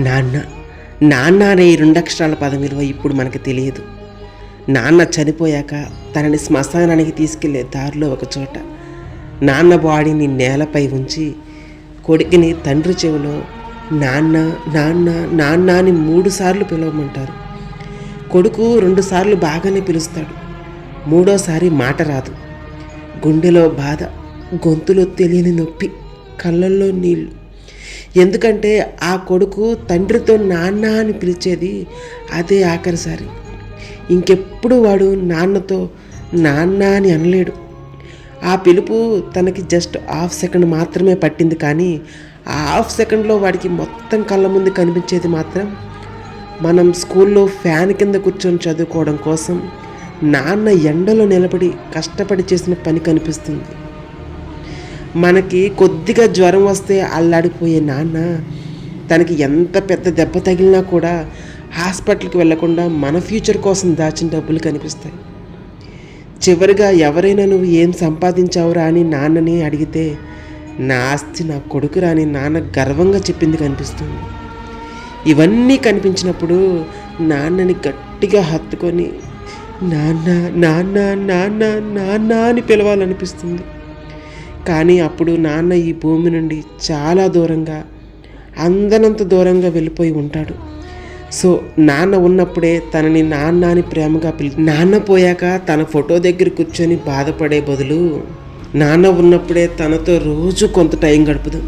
నాన్న. నాన్న అనే ఈ రెండక్షరాల పదం విలువ ఇప్పుడు మనకు తెలియదు. నాన్న చనిపోయాక తనని శ్మశానానికి తీసుకెళ్లే దారిలో ఒక చోట నాన్న బాడీని నేలపై ఉంచి కొడుకుని తండ్రి చెవిలో నాన్న నాన్న నాన్న అని 3 సార్లు పిలవమంటారు. కొడుకు 2 సార్లు బాగానే పిలుస్తాడు. 3వసారి మాట రాదు. గుండెలో బాధ, గొంతులో తెలియని నొప్పి, కళ్ళల్లో నీళ్ళు. ఎందుకంటే ఆ కొడుకు తండ్రితో నాన్న అని పిలిచేది అదే ఆఖరిసారి. ఇంకెప్పుడు వాడు నాన్నతో నాన్న అని అనలేడు. ఆ పిలుపు తనకి జస్ట్ హాఫ్ సెకండ్ మాత్రమే పట్టింది. కానీ ఆ హాఫ్ సెకండ్లో వాడికి మొత్తం కళ్ళ ముందు కనిపించేది మాత్రం మనం స్కూల్లో ఫ్యాన్ కింద కూర్చొని చదువుకోవడం కోసం నాన్న ఎండలో నిలబడి కష్టపడి చేసిన పని కనిపిస్తుంది. మనకి కొద్దిగా జ్వరం వస్తే అల్లాడిపోయే నాన్న తనకి ఎంత పెద్ద దెబ్బ తగిలినా కూడా హాస్పిటల్కి వెళ్లకుండా మన ఫ్యూచర్ కోసం దాచిన డబ్బులు కనిపిస్తాయి. చివరిగా ఎవరైనా నువ్వు ఏం సంపాదించావురా అని నాన్నని అడిగితే నా ఆస్తి నా కొడుకురా అని నాన్న గర్వంగా చెప్పింది కనిపిస్తుంది. ఇవన్నీ కనిపించినప్పుడు నాన్నని గట్టిగా హత్తుకొని నాన్న నాన్న నాన్న నాన్న అని పిలవాలనిపిస్తుంది. కానీ అప్పుడు నాన్న ఈ భూమి నుండి చాలా దూరంగా, అందనంత దూరంగా వెళ్ళిపోయి ఉంటాడు. సో నాన్న ఉన్నప్పుడే తనని నాన్న అని ప్రేమగా నాన్న పోయాక తన ఫోటో దగ్గర కూర్చొని బాధపడే బదులు నాన్న ఉన్నప్పుడే తనతో రోజు కొంత టైం గడుపుదాం.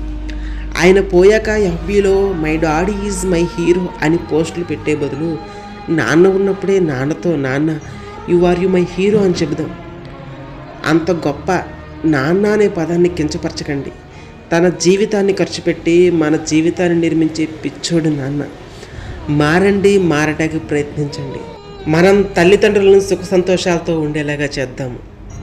ఆయన పోయాక ఎఫ్బీలో my daddy is my hero అని పోస్టులు పెట్టే బదులు నాన్న ఉన్నప్పుడే నాన్నతో నాన్న you are you my hero అని చెబుదాం. అంత గొప్ప నాన్న అనే పదాన్ని కించపరచకండి. తన జీవితాన్ని ఖర్చు పెట్టి మన జీవితాన్ని నిర్మించే పిచ్చోడు నాన్న. మారండి, మారటానికి ప్రయత్నించండి. మనం తల్లిదండ్రులను సుఖ సంతోషాలతో ఉండేలాగా చేద్దాము.